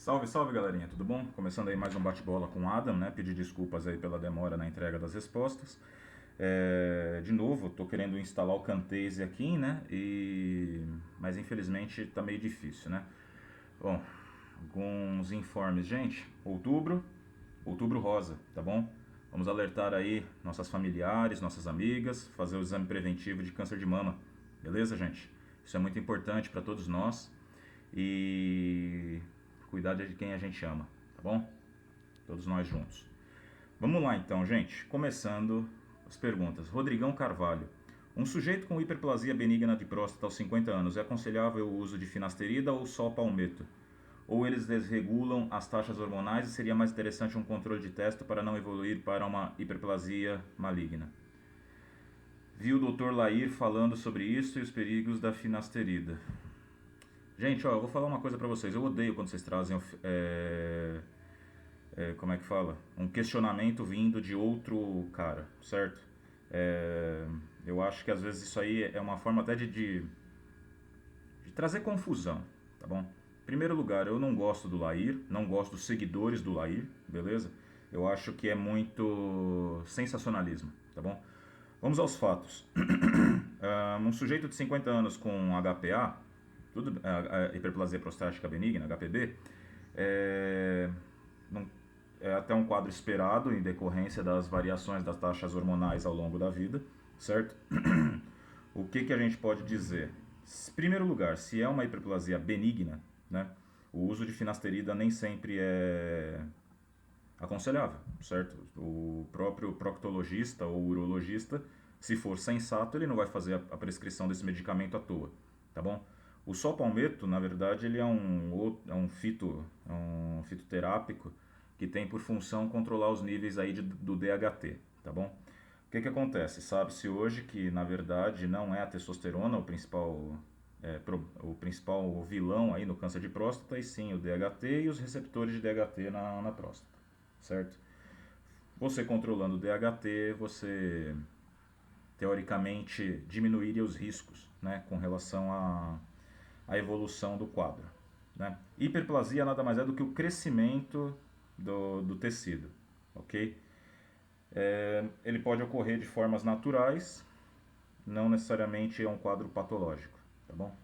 Salve, salve galerinha, tudo bom? Começando aí mais um bate-bola com o Adam, né? Pedir desculpas aí pela demora na entrega das respostas. De novo, tô querendo instalar o Camtasia aqui, né? Mas infelizmente tá meio difícil, né? Bom, alguns informes, gente. Outubro rosa, tá bom? Vamos alertar aí nossas familiares, nossas amigas, fazer o exame preventivo de câncer de mama, beleza, gente? Isso é muito importante para todos nós e cuidar de quem a gente ama, tá bom? Todos nós juntos. Vamos lá então, gente. Começando as perguntas. Rodrigão Carvalho. Um sujeito com hiperplasia benigna de próstata aos 50 anos, é aconselhável o uso de finasterida ou só palmeto? Ou eles desregulam as taxas hormonais e seria mais interessante um controle de testo para não evoluir para uma hiperplasia maligna? Vi o Dr. Lair falando sobre isso e os perigos da finasterida. Gente, ó, eu vou falar uma coisa pra vocês. Eu odeio quando vocês trazem, como é que fala? Um questionamento vindo de outro cara, certo? Eu acho que às vezes isso aí é uma forma até de trazer confusão, tá bom? Em primeiro lugar, eu não gosto do Lair, não gosto dos seguidores do Lair, beleza? Eu acho que é muito sensacionalismo, tá bom? Vamos aos fatos. Um sujeito de 50 anos com HPA, a hiperplasia prostática benigna, HPB, é, não- é até um quadro esperado em decorrência das variações das taxas hormonais ao longo da vida, certo? O que a gente pode dizer? Em primeiro lugar, se é uma hiperplasia benigna, né, o uso de finasterida nem sempre é aconselhável, certo? O próprio proctologista ou urologista, se for sensato, ele não vai fazer a prescrição desse medicamento à toa, tá bom? O só palmeto, na verdade, ele é um fitoterápico que tem por função controlar os níveis aí do DHT, tá bom? O que acontece? Sabe-se hoje que, na verdade, não é a testosterona o principal vilão aí no câncer de próstata, e sim o DHT e os receptores de DHT na próstata, certo? Você controlando o DHT, você teoricamente diminuiria os riscos, né, com relação à evolução do quadro, né? Hiperplasia nada mais é do que o crescimento do tecido, ok? Ele pode ocorrer de formas naturais, não necessariamente é um quadro patológico, tá bom?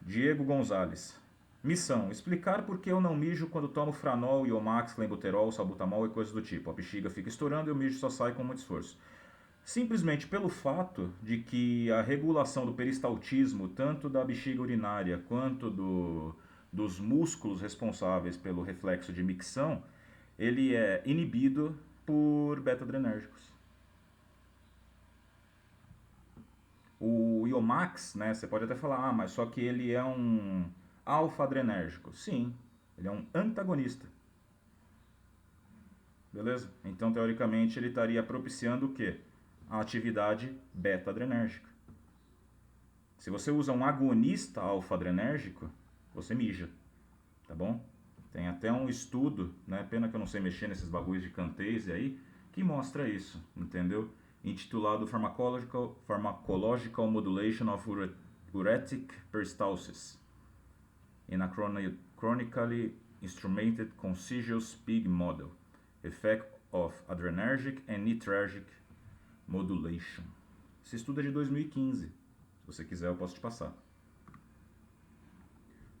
Diego Gonzalez. Missão: explicar por que eu não mijo quando tomo Franol, Iomax, Clenbuterol, Salbutamol e coisas do tipo. A bexiga fica estourando e o mijo só sai com muito esforço. Simplesmente pelo fato de que a regulação do peristaltismo, tanto da bexiga urinária quanto dos músculos responsáveis pelo reflexo de micção, ele é inibido por beta-adrenérgicos. O Iomax, né, você pode até falar, mas só que ele é um alfa-adrenérgico. Sim, ele é um antagonista. Beleza? Então, teoricamente, ele estaria propiciando o quê? A atividade beta-adrenérgica. Se você usa um agonista alfa-adrenérgico, você mija, tá bom? Tem até um estudo, né? Pena que eu não sei mexer nesses bagulhos de Camtasia aí, que mostra isso, entendeu? Intitulado Pharmacological Modulation of Uretic Peristalsis in a Chronically Instrumented Concisus Pig Model. Effect of Adrenergic and Nitrergic Modulation. Esse estudo é de 2015. Se você quiser, eu posso te passar.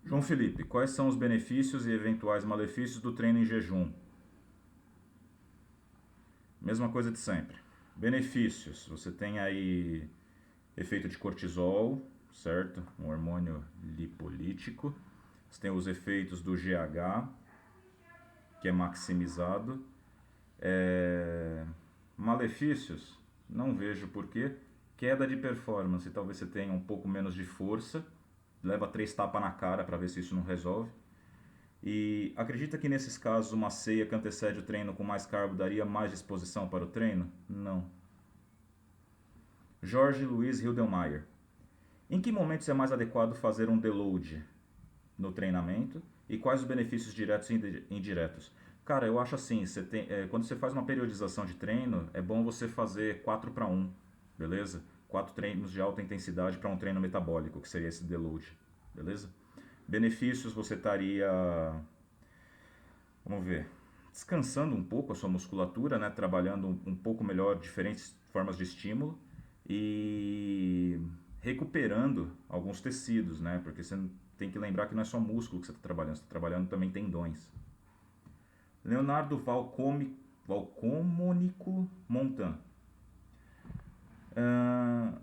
João Felipe, quais são os benefícios e eventuais malefícios do treino em jejum? Mesma coisa de sempre. Benefícios: você tem aí efeito de cortisol, certo? Um hormônio lipolítico. Você tem os efeitos do GH, que é maximizado. Malefícios, não vejo porquê. Queda de performance, talvez você tenha um pouco menos de força. Leva 3 tapas na cara para ver se isso não resolve. E acredita que nesses casos uma ceia que antecede o treino com mais carbo daria mais disposição para o treino? Não. Jorge Luiz Hildelmeier. Em que momentos é mais adequado fazer um deload no treinamento? E quais os benefícios diretos e indiretos? Cara, eu acho assim, quando você faz uma periodização de treino, é bom você fazer 4-1, beleza? 4 treinos de alta intensidade para um treino metabólico, que seria esse deload, beleza? Benefícios, você estaria Vamos ver. Descansando um pouco a sua musculatura, né? Trabalhando um pouco melhor diferentes formas de estímulo e recuperando alguns tecidos, né? Porque você tem que lembrar que não é só músculo que você está trabalhando, você está trabalhando também tendões. Leonardo Valcomônico Montan. Ah,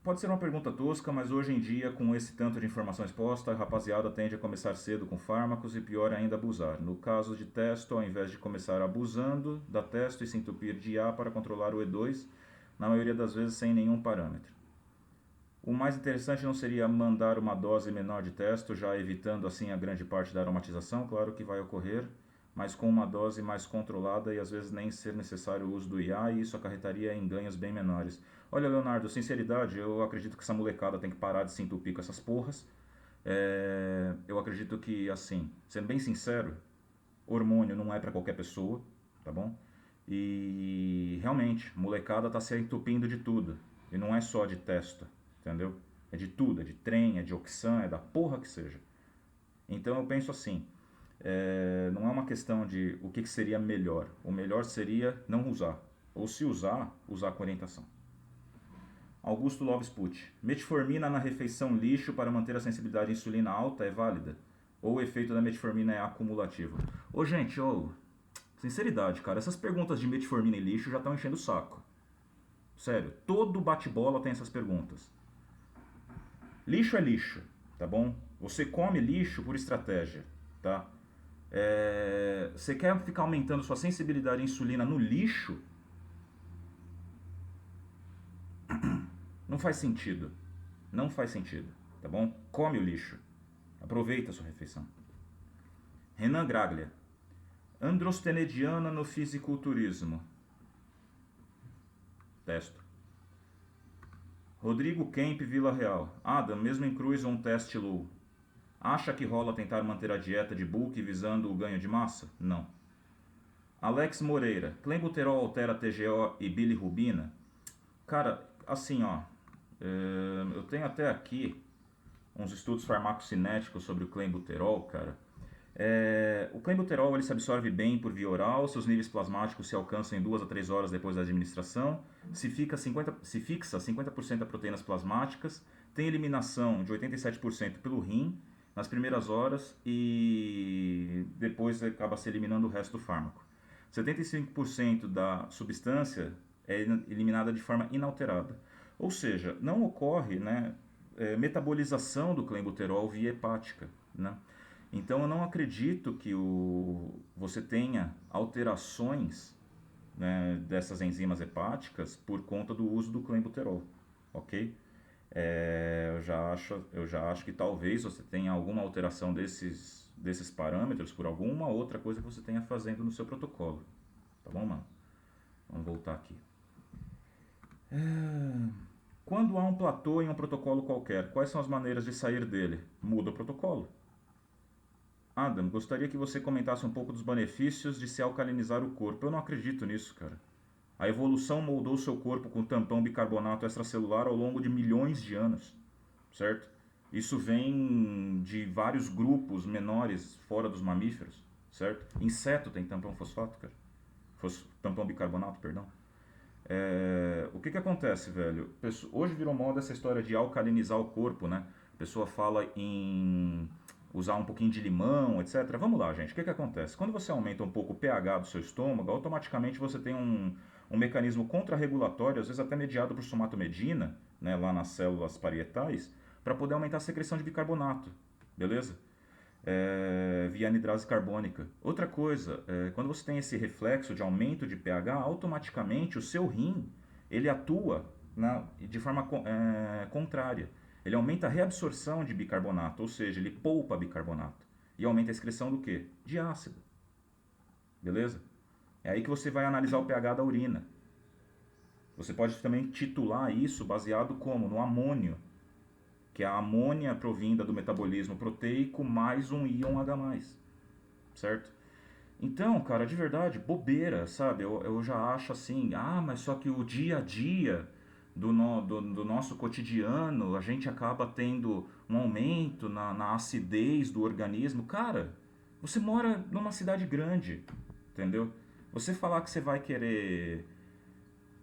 pode ser uma pergunta tosca, mas hoje em dia, com esse tanto de informação exposta, a rapaziada tende a começar cedo com fármacos e pior ainda abusar. No caso de testo, ao invés de começar abusando da testo e se entupir de A para controlar o E2, na maioria das vezes sem nenhum parâmetro. O mais interessante não seria mandar uma dose menor de testo, já evitando assim a grande parte da aromatização, claro que vai ocorrer, mas com uma dose mais controlada e às vezes nem ser necessário o uso do IA, e isso acarretaria em ganhos bem menores. Olha, Leonardo, sinceridade, eu acredito que essa molecada tem que parar de se entupir com essas porras. Eu acredito que, assim, sendo bem sincero, hormônio não é para qualquer pessoa, tá bom? E realmente, molecada tá se entupindo de tudo. E não é só de testo, entendeu? É de tudo, é de trem, é de oxã, é da porra que seja. Então eu penso assim, não é uma questão de o que seria melhor. O melhor seria não usar. Ou se usar, usar com orientação. Augusto Loves Pucci. Metformina na refeição lixo para manter a sensibilidade à insulina alta é válida? Ou o efeito da metformina é acumulativo? Ô gente, sinceridade, cara, essas perguntas de metformina e lixo já estão enchendo o saco. Sério, todo bate-bola tem essas perguntas. Lixo é lixo, tá bom? Você come lixo por estratégia, tá? Você quer ficar aumentando sua sensibilidade à insulina no lixo? Não faz sentido. Não faz sentido, tá bom? Come o lixo. Aproveita a sua refeição. Renan Graglia. Androstenediana no fisiculturismo. Testo. Rodrigo Kemp, Vila Real. Adam, mesmo em cruz ou um teste low, acha que rola tentar manter a dieta de bulk visando o ganho de massa? Não. Alex Moreira. Clenbuterol altera TGO e bilirrubina? Cara, assim, eu tenho até aqui uns estudos farmacocinéticos sobre o clenbuterol, cara. O clenbuterol ele se absorve bem por via oral, seus níveis plasmáticos se alcançam em 2 a 3 horas depois da administração, se fixa 50% das proteínas plasmáticas, tem eliminação de 87% pelo rim nas primeiras horas e depois acaba se eliminando o resto do fármaco. 75% da substância é eliminada de forma inalterada. Ou seja, não ocorre, né, metabolização do clenbuterol via hepática, né? Então eu não acredito que você tenha alterações, né, dessas enzimas hepáticas por conta do uso do clenbuterol, ok? Eu já acho que talvez você tenha alguma alteração desses parâmetros por alguma outra coisa que você tenha fazendo no seu protocolo, tá bom, mano? Vamos voltar aqui. Quando há um platô em um protocolo qualquer, quais são as maneiras de sair dele? Muda o protocolo. Adam, gostaria que você comentasse um pouco dos benefícios de se alcalinizar o corpo. Eu não acredito nisso, cara. A evolução moldou seu corpo com tampão bicarbonato extracelular ao longo de milhões de anos, certo? Isso vem de vários grupos menores fora dos mamíferos, certo? Inseto tem tampão fosfato, cara. Tampão bicarbonato, perdão. O que acontece, velho? Hoje virou moda essa história de alcalinizar o corpo, né? A pessoa fala em usar um pouquinho de limão, etc. Vamos lá, gente. O que acontece? Quando você aumenta um pouco o pH do seu estômago, automaticamente você tem um mecanismo contrarregulatório, às vezes até mediado por somatomedina, né, lá nas células parietais, para poder aumentar a secreção de bicarbonato, beleza? Via anidrase carbônica. Outra coisa, quando você tem esse reflexo de aumento de pH, automaticamente o seu rim ele atua de forma contrária. Ele aumenta a reabsorção de bicarbonato, ou seja, ele poupa bicarbonato. E aumenta a excreção do quê? De ácido. Beleza? É aí que você vai analisar o pH da urina. Você pode também titular isso baseado como? No amônio, que é a amônia provinda do metabolismo proteico mais um íon H+, certo? Então, cara, de verdade, bobeira, sabe? Eu já acho assim, mas só que o dia a dia do nosso cotidiano, a gente acaba tendo um aumento na acidez do organismo. Cara, Você mora numa cidade grande, entendeu? Você falar que você vai querer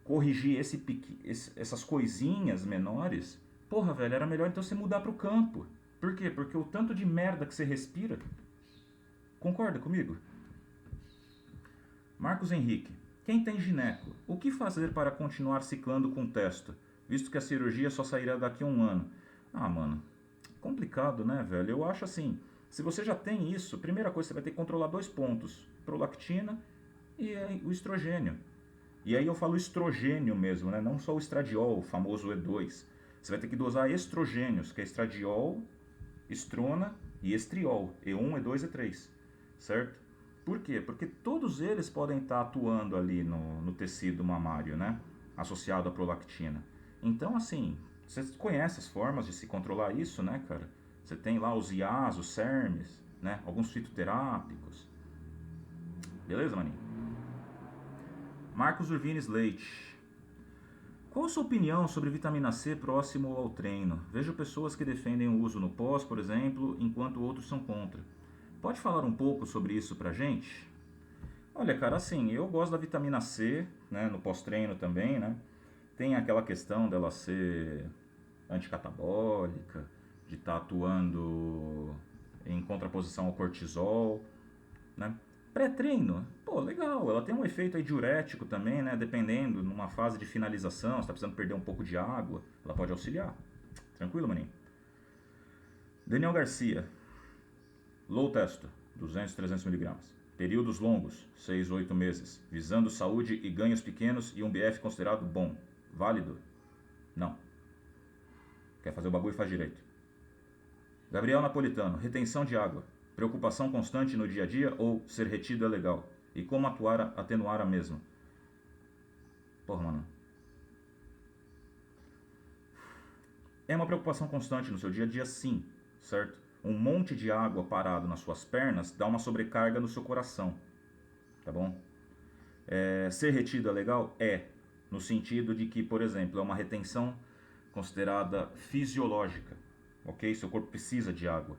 corrigir essas coisinhas menores, porra, velho, era melhor então você mudar pro campo. Por quê? Porque o tanto de merda que você respira, concorda comigo? Marcos Henrique, quem tem gineco, o que fazer para continuar ciclando com testo, visto que a cirurgia só sairá daqui a um ano? Ah, mano, complicado, né, velho? Eu acho assim, se você já tem isso, primeira coisa, você vai ter que controlar dois pontos, prolactina e o estrogênio. E aí eu falo estrogênio mesmo, né? Não só o estradiol, o famoso E2. Você vai ter que dosar estrogênios, que é estradiol, estrona e estriol, E1, E2, E3, certo? Por quê? Porque todos eles podem estar atuando ali no tecido mamário, né? Associado à prolactina. Então, assim, você conhece as formas de se controlar isso, né, cara? Você tem lá os IAs, os CERMs, né? Alguns fitoterápicos. Beleza, maninho? Marcos Urvines Leite. Qual a sua opinião sobre vitamina C próximo ao treino? Vejo pessoas que defendem o uso no pós, por exemplo, enquanto outros são contra. Pode falar um pouco sobre isso pra gente? Olha, cara, assim, eu gosto da vitamina C, né, no pós-treino também, né? Tem aquela questão dela ser anticatabólica, de estar atuando em contraposição ao cortisol, né? Pré-treino, pô, legal, ela tem um efeito aí diurético também, né? Dependendo, numa fase de finalização, você tá precisando perder um pouco de água, ela pode auxiliar. Tranquilo, maninho? Daniel Garcia, low testo, 200, 300 miligramas. Períodos longos, 6, 8 meses, visando saúde e ganhos pequenos e um BF considerado bom. Válido? Não. Quer fazer o bagulho e faz direito. Gabriel Napolitano, retenção de água. Preocupação constante no dia a dia ou ser retido é legal? E como atuar, atenuar a mesma? Porra, mano. É uma preocupação constante no seu dia a dia, sim, certo? Um monte de água parado nas suas pernas dá uma sobrecarga no seu coração, tá bom? Ser retido é legal? É. No sentido de que, por exemplo, é uma retenção considerada fisiológica, ok? Seu corpo precisa de água.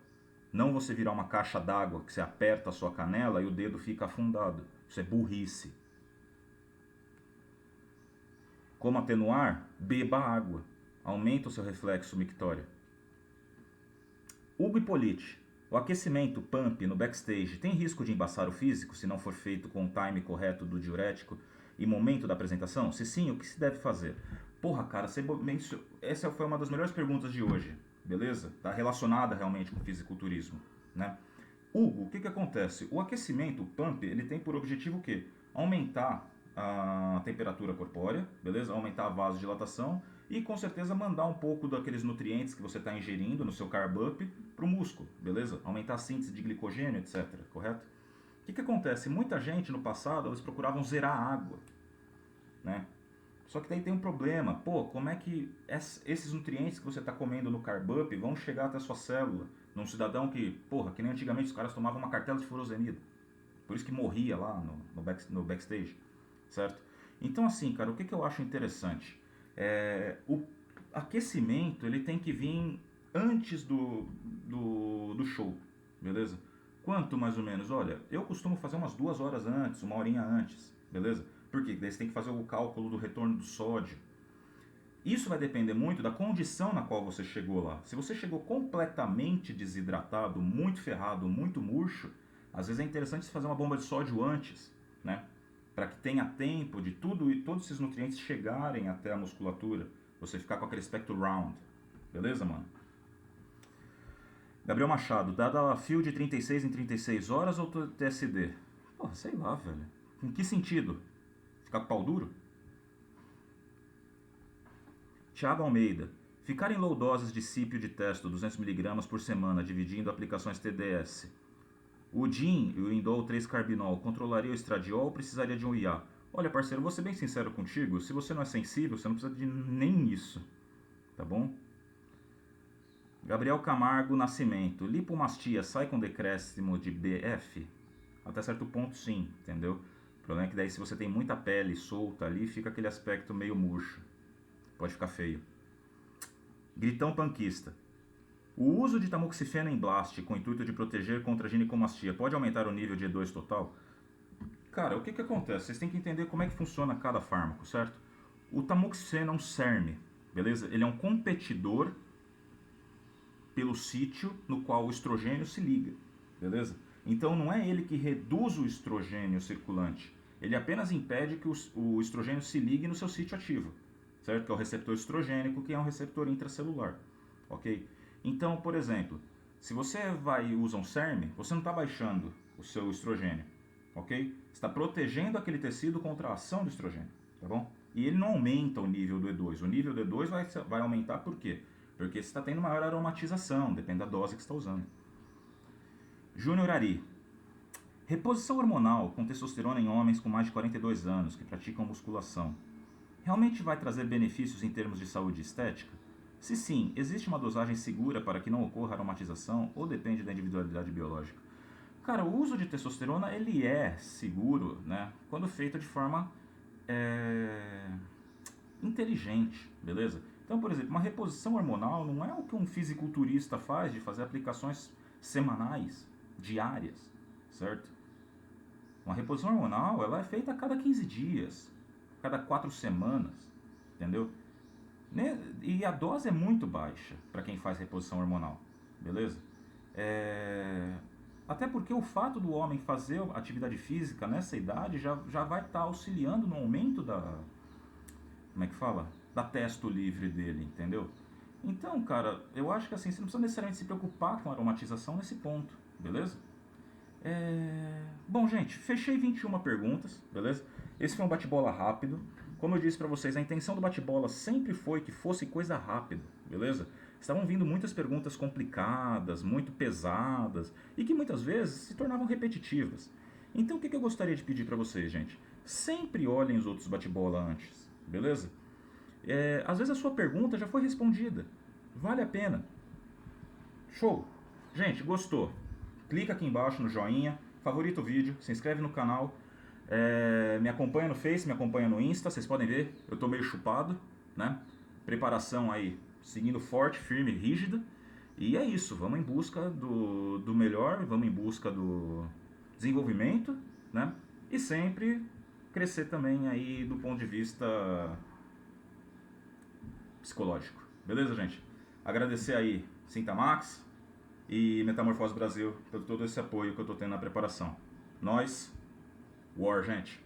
Não você virar uma caixa d'água que você aperta a sua canela e o dedo fica afundado. Isso é burrice. Como atenuar? Beba água. Aumenta o seu reflexo mictório. Hugo Hippolyte. O aquecimento, pump, no backstage tem risco de embaçar o físico se não for feito com o time correto do diurético e momento da apresentação? Se sim, o que se deve fazer? Porra, cara, essa foi uma das melhores perguntas de hoje, beleza? Tá relacionada realmente com o fisiculturismo, né? Hugo, o que que acontece? O aquecimento, o pump, ele tem por objetivo o quê? Aumentar a temperatura corpórea, beleza? Aumentar a vasodilatação e com certeza mandar um pouco daqueles nutrientes que você está ingerindo no seu carb up para o músculo, beleza? Aumentar a síntese de glicogênio, etc, correto? O que que acontece? Muita gente no passado, eles procuravam zerar a água, né? Só que daí tem um problema. Pô, como é que esses nutrientes que você está comendo no carb up vão chegar até a sua célula? Num cidadão que, porra, que nem antigamente os caras tomavam uma cartela de furosemida. Por isso que morria lá no backstage, certo? Então assim, cara, o que, que eu acho interessante? O aquecimento, ele tem que vir antes do show, beleza? Quanto mais ou menos? Olha, eu costumo fazer umas 2 horas antes, uma horinha antes, beleza? Por quê? Daí você tem que fazer o cálculo do retorno do sódio. Isso vai depender muito da condição na qual você chegou lá. Se você chegou completamente desidratado, muito ferrado, muito murcho, às vezes é interessante você fazer uma bomba de sódio antes, né? Para que tenha tempo de tudo e todos esses nutrientes chegarem até a musculatura. Você ficar com aquele aspecto round. Beleza, mano? Gabriel Machado, dada a fio de 36 em 36 horas ou TSD? Porra, sei lá, velho. Em que sentido? Ficar com o pau duro? Thiago Almeida. Ficar em low doses de cípio de testo 200 mg por semana, dividindo aplicações TDS. O DIN e o indol 3-carbinol controlaria o estradiol ou precisaria de um IA? Olha, parceiro, vou ser bem sincero contigo. Se você não é sensível, você não precisa de nem isso. Tá bom? Gabriel Camargo Nascimento. Lipomastia sai com decréscimo de BF? Até certo ponto, sim, entendeu? O problema é que daí se você tem muita pele solta ali, fica aquele aspecto meio murcho. Pode ficar feio. Gritão panquista. O uso de tamoxifeno em blast com o intuito de proteger contra a ginecomastia pode aumentar o nível de E2 total? Cara, o que acontece? Vocês têm que entender como é que funciona cada fármaco, certo? O tamoxifeno é um SERM, beleza? Ele é um competidor pelo sítio no qual o estrogênio se liga, beleza? Então não é ele que reduz o estrogênio circulante, ele apenas impede que o estrogênio se ligue no seu sítio ativo, certo? Que é o receptor estrogênico, que é um receptor intracelular, ok? Então, por exemplo, se você vai e usa um SERM, você não está baixando o seu estrogênio, ok? Está protegendo aquele tecido contra a ação do estrogênio, tá bom? E ele não aumenta o nível do E2. O nível do E2 vai aumentar por quê? Porque você está tendo maior aromatização, depende da dose que você está usando. Júnior Ari. Reposição hormonal com testosterona em homens com mais de 42 anos que praticam musculação realmente vai trazer benefícios em termos de saúde e estética? Se sim, existe uma dosagem segura para que não ocorra aromatização ou depende da individualidade biológica? Cara, o uso de testosterona ele é seguro, né, quando feito de forma inteligente, beleza? Então, por exemplo, uma reposição hormonal não é o que um fisiculturista faz de fazer aplicações semanais, diárias, certo? Uma reposição hormonal ela é feita a cada 15 dias, a cada 4 semanas, entendeu? E a dose é muito baixa para quem faz reposição hormonal, beleza? Até porque o fato do homem fazer atividade física nessa idade já vai estar auxiliando no aumento da, como é que fala? Da testo livre dele, entendeu? Então, cara, eu acho que assim, você não precisa necessariamente se preocupar com a aromatização nesse ponto, beleza? Bom, gente, fechei 21 perguntas, beleza? Esse foi um bate-bola rápido. Como eu disse pra vocês, a intenção do bate-bola sempre foi que fosse coisa rápida, beleza? Estavam vindo muitas perguntas complicadas, muito pesadas e que muitas vezes se tornavam repetitivas. Então, o que eu gostaria de pedir pra vocês, gente? Sempre olhem os outros bate-bola antes, beleza? Às vezes a sua pergunta já foi respondida. Vale a pena. Show! Gente, gostou? Clica aqui embaixo no joinha, favorita o vídeo, se inscreve no canal, me acompanha no Face, me acompanha no Insta, vocês podem ver, eu tô meio chupado, né? Preparação aí, seguindo forte, firme, rígida. E é isso, vamos em busca do melhor, vamos em busca do desenvolvimento, né? E sempre crescer também aí do ponto de vista psicológico. Beleza, gente? Agradecer aí Sintamax e Metamorfose Brasil por todo esse apoio que eu tô tendo na preparação. Nós, War, gente!